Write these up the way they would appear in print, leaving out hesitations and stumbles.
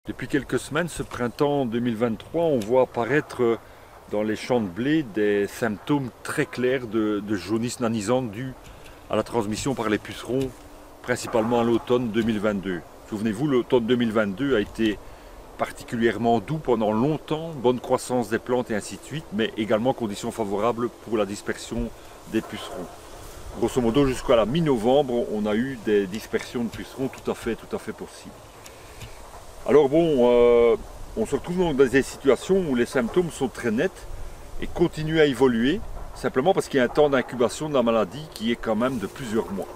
Depuis quelques semaines, ce printemps 2023, on voit apparaître dans les champs de blé des symptômes très clairs de jaunisse nanisante dus à la transmission par les pucerons, principalement à l'automne 2022. Souvenez-vous, l'automne 2022 a été particulièrement doux pendant longtemps, bonne croissance des plantes et ainsi de suite, mais également conditions favorables pour la dispersion des pucerons. Grosso modo, jusqu'à la mi-novembre, on a eu des dispersions de pucerons tout à fait possibles. Alors bon, on se retrouve dans des situations où les symptômes sont très nets et continuent à évoluer, simplement parce qu'il y a un temps d'incubation de la maladie qui est quand même de plusieurs mois.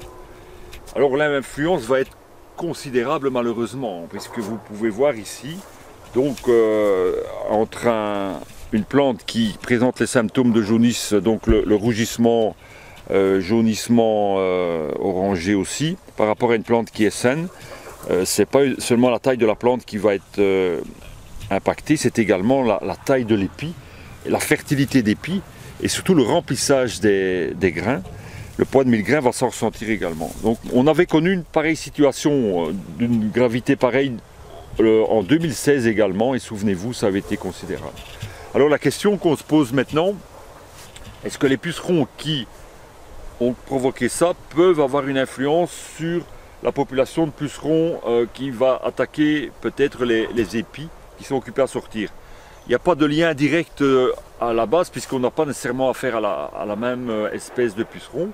Alors l'influence va être considérable malheureusement, puisque vous pouvez voir ici, donc entre une plante qui présente les symptômes de jaunisse, donc le rougissement, jaunissement orangé aussi, par rapport à une plante qui est saine. C'est pas seulement la taille de la plante qui va être impactée, c'est également la taille de l'épi, la fertilité d'épi et surtout le remplissage des grains. Le poids de 1000 grains va s'en ressentir également. Donc on avait connu une pareille situation, d'une gravité pareille en 2016 également, et souvenez-vous, ça avait été considérable. Alors la question qu'on se pose maintenant, est-ce que les pucerons qui ont provoqué ça peuvent avoir une influence sur la population de pucerons qui va attaquer peut-être les épis qui sont occupés à sortir? Il n'y a pas de lien direct à la base, puisqu'on n'a pas nécessairement affaire à la même espèce de puceron.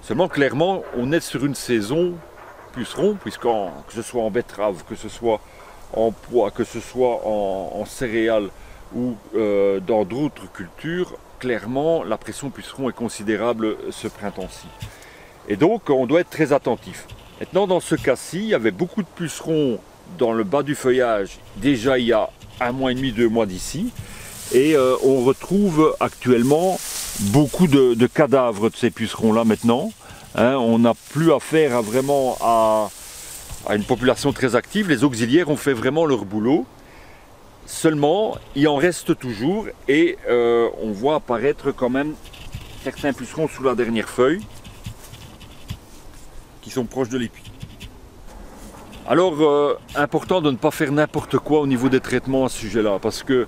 Seulement, clairement, on est sur une saison puceron, que ce soit en betterave, que ce soit en pois, que ce soit en céréales ou dans d'autres cultures, clairement, la pression puceron est considérable ce printemps-ci. Et donc, on doit être très attentif. Maintenant, dans ce cas-ci, il y avait beaucoup de pucerons dans le bas du feuillage, déjà il y a 1 mois et demi, 2 mois d'ici. Et on retrouve actuellement beaucoup de cadavres de ces pucerons-là maintenant. On n'a plus affaire vraiment à une population très active. Les auxiliaires ont fait vraiment leur boulot. Seulement, il en reste toujours et on voit apparaître quand même certains pucerons sous la dernière feuille qui sont proches de l'épi. Alors, important de ne pas faire n'importe quoi au niveau des traitements à ce sujet-là, parce que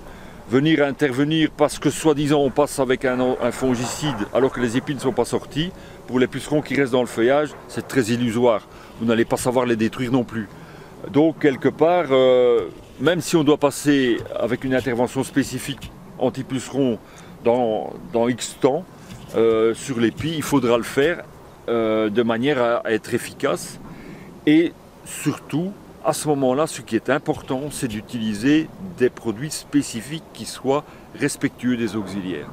venir intervenir parce que soi-disant on passe avec un fongicide alors que les épis ne sont pas sortis, pour les pucerons qui restent dans le feuillage, c'est très illusoire. Vous n'allez pas savoir les détruire non plus. Donc, quelque part, même si on doit passer avec une intervention spécifique anti-puceron dans X temps sur l'épi, il faudra le faire de manière à être efficace. Et surtout, à ce moment-là, ce qui est important, c'est d'utiliser des produits spécifiques qui soient respectueux des auxiliaires.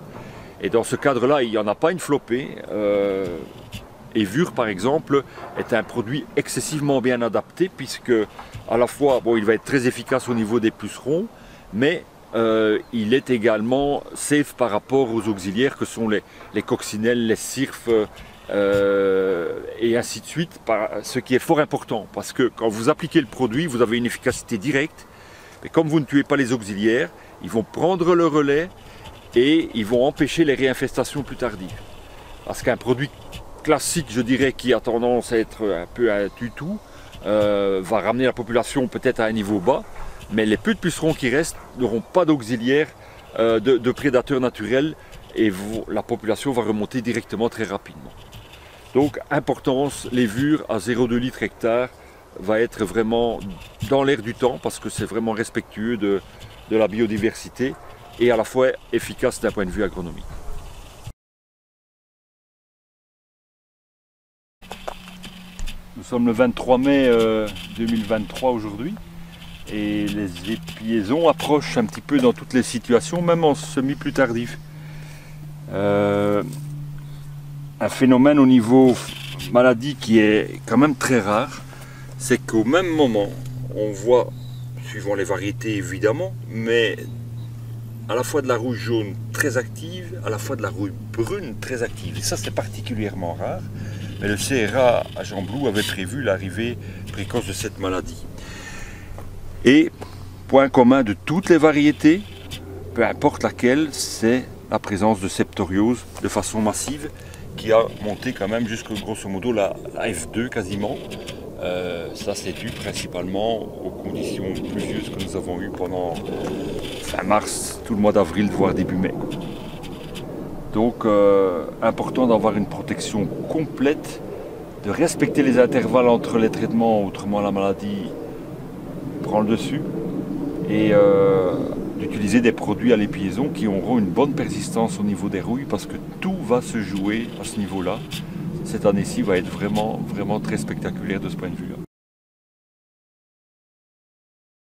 Et dans ce cadre-là, il n'y en a pas une flopée. Evure, par exemple, est un produit excessivement bien adapté, puisque à la fois, bon, il va être très efficace au niveau des pucerons, mais il est également safe par rapport aux auxiliaires que sont les coccinelles, les cirfes, et ainsi de suite, ce qui est fort important, parce que quand vous appliquez le produit, vous avez une efficacité directe, mais comme vous ne tuez pas les auxiliaires, ils vont prendre le relais et ils vont empêcher les réinfestations plus tardives. Parce qu'un produit classique, je dirais, qui a tendance à être un peu un tutou, va ramener la population peut-être à un niveau bas, mais les peu de pucerons qui restent n'auront pas d'auxiliaires de prédateurs naturels, et la population va remonter directement très rapidement. Donc, importance, l'évure à 0,2 litres hectare va être vraiment dans l'air du temps, parce que c'est vraiment respectueux de la biodiversité et à la fois efficace d'un point de vue agronomique. Nous sommes le 23 mai 2023 aujourd'hui, et les épiaisons approchent un petit peu dans toutes les situations, même en semis plus tardif. Un phénomène au niveau maladie qui est quand même très rare, c'est qu'au même moment, on voit, suivant les variétés évidemment, mais à la fois de la rouille jaune très active, à la fois de la rouille brune très active. Et ça, c'est particulièrement rare. Mais le CRA à Gembloux avait prévu l'arrivée précoce de cette maladie. Et point commun de toutes les variétés, peu importe laquelle, c'est la présence de septoriose de façon massive, qui a monté quand même jusqu'au grosso modo la F2 quasiment, Ça c'est dû principalement aux conditions pluvieuses que nous avons eues pendant fin mars, tout le mois d'avril, voire début mai. Donc important d'avoir une protection complète, de respecter les intervalles entre les traitements, autrement la maladie prend le dessus, et d'utiliser des produits à l'épiaison qui auront une bonne persistance au niveau des rouilles, parce que tout va se jouer à ce niveau-là. Cette année-ci va être vraiment très spectaculaire de ce point de vue-là.